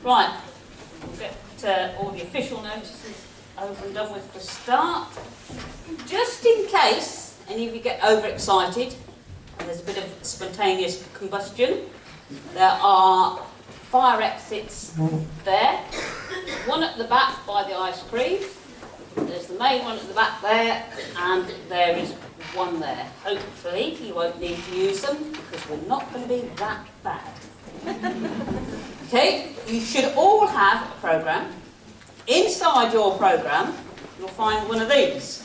Right, we'll get all the official notices over and done with for start. Just in case any of you get overexcited and there's a bit of spontaneous combustion, there are fire exits there. One at the back by the ice cream. There's the main one at the back there, and there is one there. Hopefully you won't need to use them because we're not going to be that bad. Okay, you should all have a programme. Inside your programme you'll find one of these.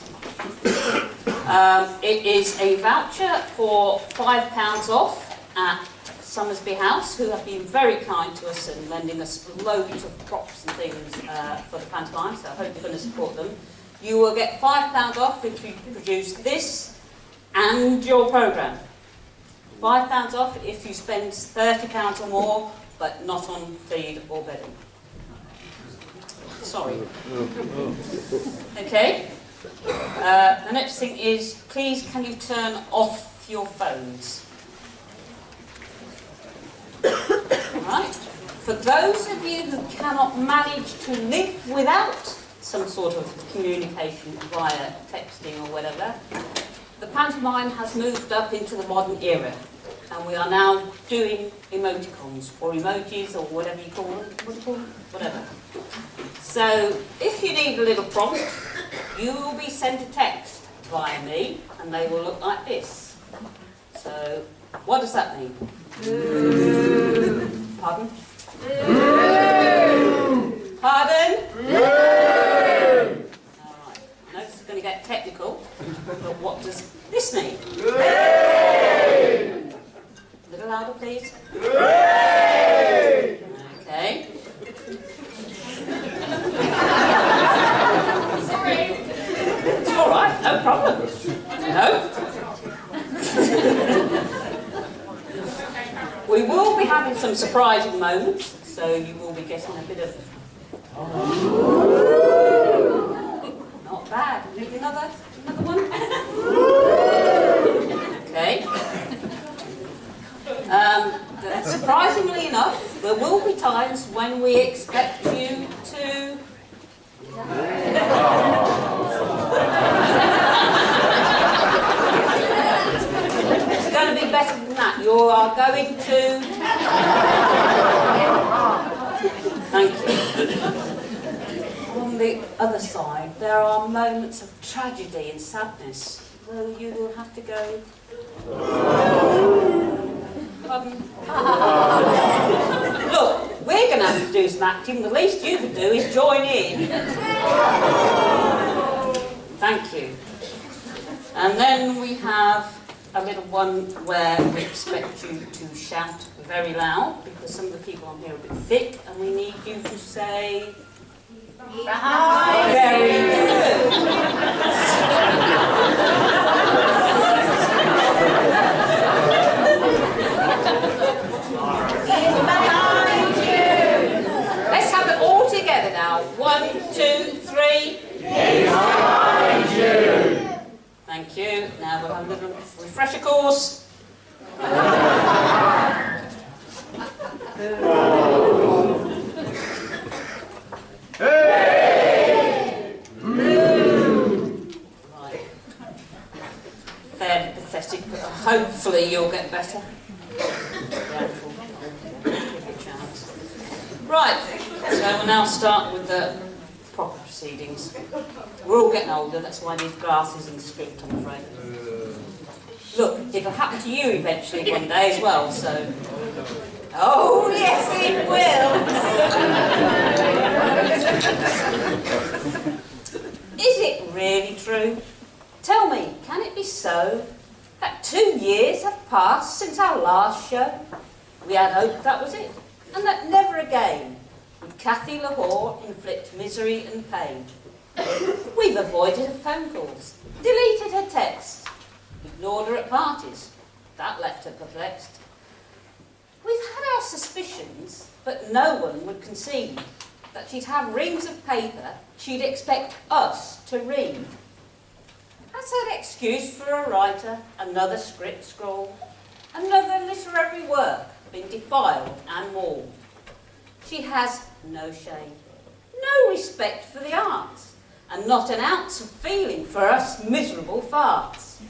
It is a voucher for £5 off at Summersby House, who have been very kind to us and lending us loads of props and things for the pantomime, so I hope you're going to support them. You will get £5 off if you produce this and your programme. £5 off if you spend £30 or more, but not on feed or bedding. Sorry. Okay. The next thing is, please can you turn off your phones? Right. For those of you who cannot manage to live without some sort of communication via texting or whatever, the pantomime has moved up into the modern era, and we are now doing emoticons or emojis or whatever you call them. What do you call them? Whatever. So if you need a little prompt, you will be sent a text via me, and they will look like this. So what does that mean? Pardon? Pardon? Alright, I know this is going to get technical, but what does this mean? A little louder, please. Okay. Sorry. It's alright, no problem. No? We will be having some surprising moments, so you will be getting a bit of... Not bad. Maybe another one? Okay. Surprisingly enough, there will be times when we expect you to... It's going to be better than that. You are going to... Thank you. On the other side, there are moments of tragedy and sadness, though you will have to go... Look, we're going to have to do some acting. The least you can do is join in. Thank you. And then we have a little one where we expect you to shout very loud, because some of the people on here are a bit thick, and we need you to say... Very good. Let's have it all together now. 1, 2, 3. He's behind you. Thank you. Now we'll have a little refresher course. Hey! Right. Fairly pathetic, but hopefully you'll get better. Right, so we'll now start with the proper proceedings. We're all getting older, that's why these glasses and script, I'm afraid. Look, it'll happen to you eventually one day as well, so... Oh, yes, it will! Is it really true? Tell me, can it be so that 2 years have passed since our last show? We had hoped that was it, and that never again would Cathy Lahore inflict misery and pain. We've avoided her phone calls, deleted her texts, ignored her at parties. That left her perplexed. We've had our suspicions, but no one would concede that she'd have reams of paper she'd expect us to read. That's an excuse for a writer, another script scrawl, another literary work being defiled and mauled. She has no shame, no respect for the arts, and not an ounce of feeling for us miserable farts.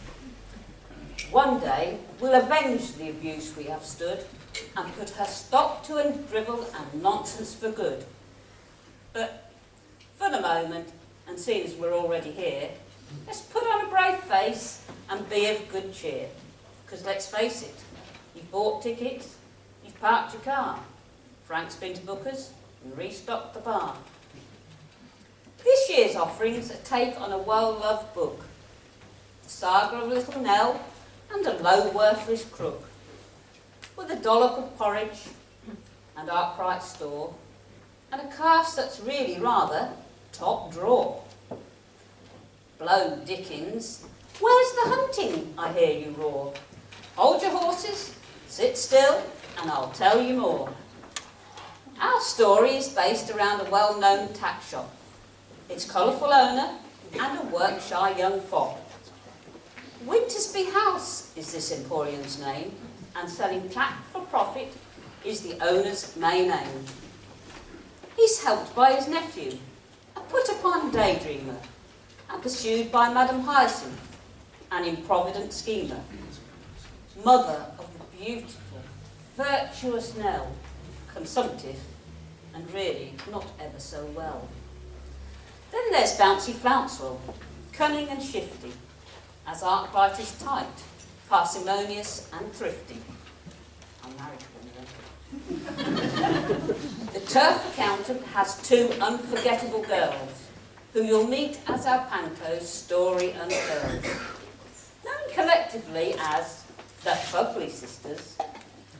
One day we'll avenge the abuse we have stood, and put her stop to and drivel and nonsense for good. But for the moment, and seeing as we're already here, let's put on a brave face and be of good cheer. Because let's face it, you've bought tickets, you've parked your car, Frank's been to Booker's and restocked the bar. This year's offering's a take on a well-loved book, the saga of Little Nell and a low worthless crook, with a dollop of porridge and Arkwright store, and a cast that's really rather top drawer. Blow Dickens, where's the hunting, I hear you roar? Hold your horses, sit still, and I'll tell you more. Our story is based around a well-known tack shop, its colourful owner, and a work-shy young fop. Wintersby House is this emporium's name, and selling tack for profit is the owner's main aim. He's helped by his nephew, a put-upon daydreamer, and pursued by Madam Hyacinth, an improvident schemer, mother of the beautiful, virtuous Nell, consumptive, and really not ever so well. Then there's Bouncy Flouncewell, cunning and shifty, as Arkwright is tight, parsimonious and thrifty. I'm married to one of them. The turf accountant has two unforgettable girls, who you'll meet as our panto's story unfurls. Known collectively as the Fugly Sisters,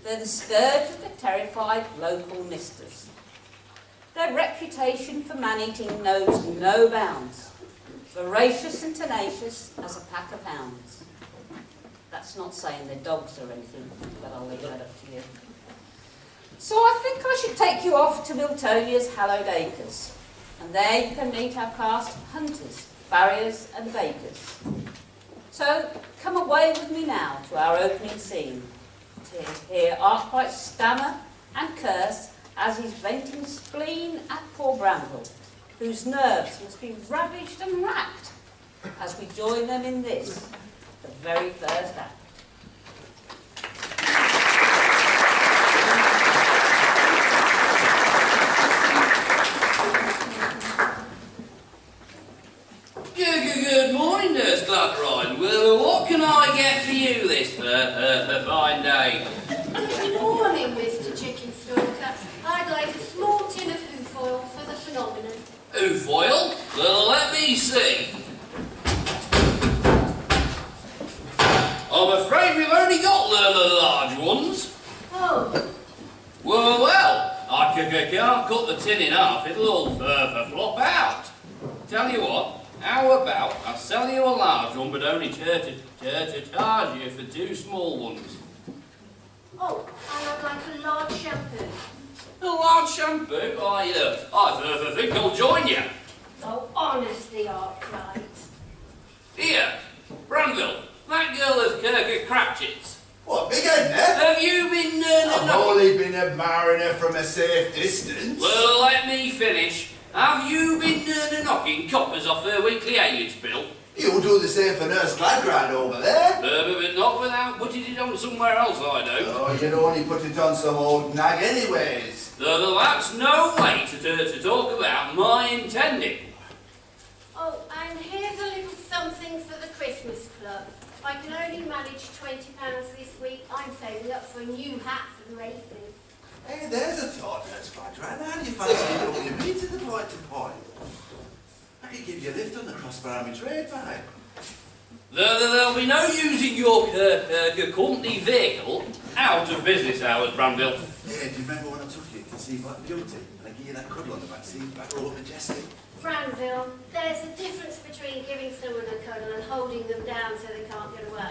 they're the scourge of the terrified local misters. Their reputation for man-eating knows no bounds, voracious and tenacious as a pack of hounds. That's not saying they're dogs or anything, but I'll leave that up to you. So I think I should take you off to Miltonia's hallowed acres, and there you can meet our cast of hunters, farriers and bakers. So come away with me now to our opening scene, to hear Arkwright stammer and curse as he's venting spleen at poor Bramble, whose nerves must be ravaged and racked, as we join them in this, the very first act. Good morning, Nurse Gladrine. Well, what can I get for you this fine day? Good morning, Mr. Chicken Stalker. I'd like a small tin of hoof oil for the phenomenon. Hoof oil? Well, let me see. I'm afraid we've only got the large ones. Oh. Well, I can't cut the tin in half. It'll all flop out. Tell you what. How about I sell you a large one, but only charge you for two small ones? Oh, and I'd like a large shampoo. A large shampoo? I think I'll join you. Oh, honestly, Arkwright. Here, Bramville, that girl of Cratchit's. What, big head, Ned? Have you been... I've only been admiring her from a safe distance. Well, let me finish. Have you been knocking coppers off her weekly age bill? You'll do the same for Nurse Gladgrind over there. But not without putting it on somewhere else, I don't. Oh, you'd only put it on some old nag anyways. That's no way to talk about my intending. Oh, and here's a little something for the Christmas club. I can only manage £20 this week. I'm saving up for a new hat for the races. Hey, there's a thought, Nurse Gladgrind. How do you fancy doing your meet at the point to point? I could give you a lift on the crossbar army trade bag. There'll be no using your company vehicle out of business hours, Bramville. Yeah, do you remember when I took you to see Black Beauty? And I gave you that cuddle on the back seat, back all up majestic? Franville, there's a difference between giving someone a cuddle and holding them down so they can't get away.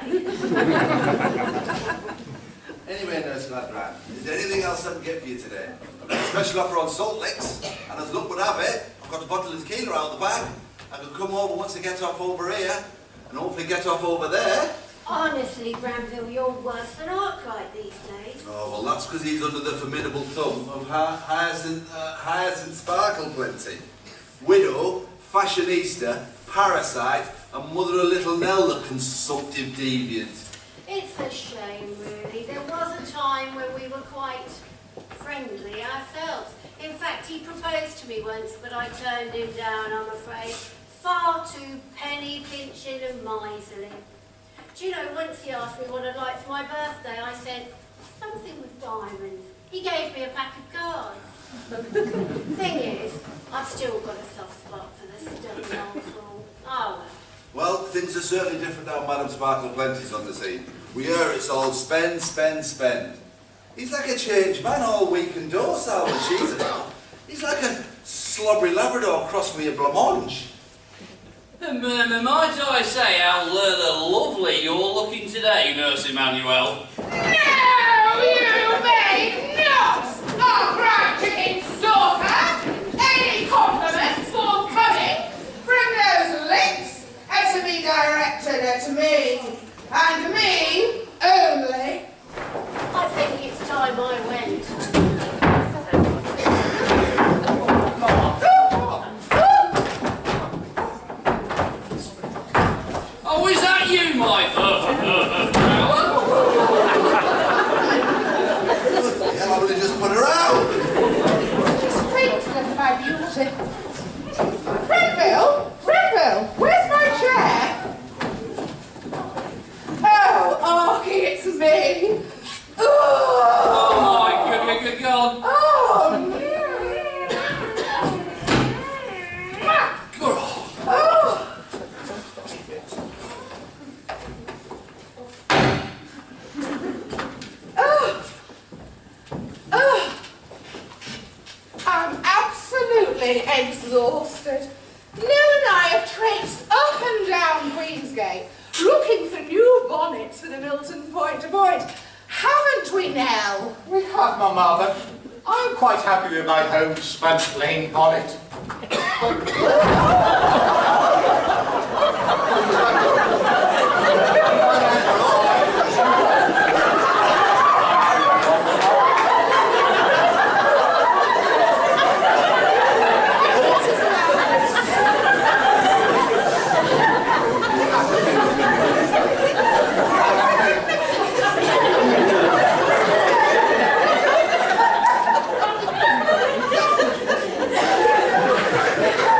Anyway, Nurse Gladgrind, is there anything else I can get for you today? I've got a special offer on salt licks, and as luck would have it, I've got a bottle of tequila out the back. I can come over once I get off over here, and hopefully get off over there. Honestly, Bramville, you're worse than Arkwright. right these days. Oh, well, that's because he's under the formidable thumb of Hyacinth Sparkle Plenty. Widow, fashionista, parasite, and mother of little Nell, the consumptive deviant. It's a shame, really. There was a time when we were quite friendly ourselves. In fact, he proposed to me once, but I turned him down, I'm afraid. Far too penny-pinching and miserly. Do you know, once he asked me what I'd like for my birthday, I said, something with diamonds. He gave me a pack of cards. Thing is, I've still got a soft spot for the stubborn old fool. Oh, Well, things are certainly different now Madam Sparkle Plenty's on the scene. We hear it's all spend, spend, spend. He's like a changed man, all weak and docile when she's about. He's like a slobbery Labrador crossed with a blancmange. Might I say how lovely you're looking today, Nurse Emmanuel? No, you may not! Our grand king's daughter! Any compliments forthcoming from those lips are to be directed at me, and me only. I think it's time I went. Oh, is that you, my flower? Yeah, I would have just put her out. Straight to look my beauty. Renville, where's my chair? Oh, Arky, it's me. Oh, my good God. Oh, no. Oh. I'm absolutely exhausted. Nell and I have traipsed up and down Queensgate, looking for new bonnets for the Milton Point to Point. Haven't we, Nell? We have, Mamma, but I'm quite happy with my homespun plain bonnet.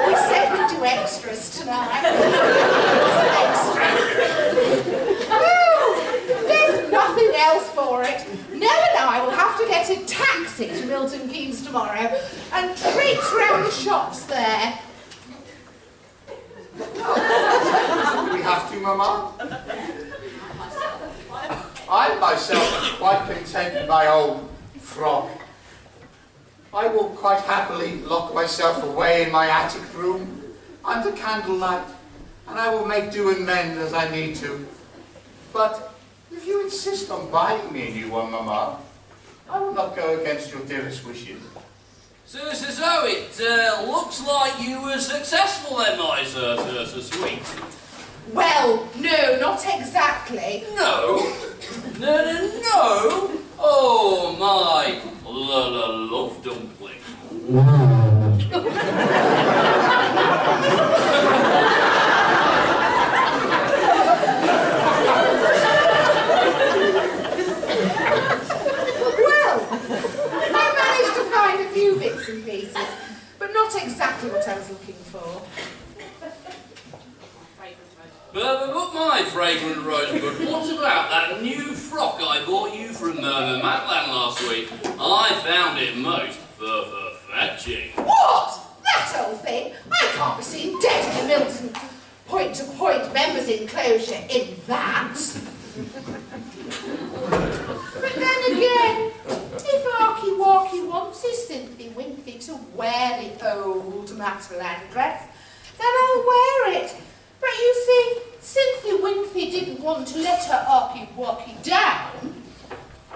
We said we'd do extras tonight. Oh, there's nothing else for it. Nell and I will have to get a taxi to Milton Keynes tomorrow and traipse round the shops there. We have to, Mamma. I myself am quite content with my old frock. I will quite happily lock myself away in my attic room under candlelight, and I will make do and mend as I need to. But if you insist on buying me a new one, Mamma, I will not go against your dearest wishes. So it looks like you were successful then, my sir, sweet. Well, no, not exactly. No. Oh, my love dumpling. Well, I managed to find a few bits and pieces, but not exactly what I was looking for. But my fragrant rosebud, what about that new frock I bought you from Matland last week? I found it most fetching. What? That old thing? I can't be seen dead in the Milton Point-to-Point members' enclosure in that. But then again, if Arky Walky wants his Cynthia Winky to wear the old Matland dress, then I'll wear it. But you see, Cynthia Winky didn't want to let her Arky Walky down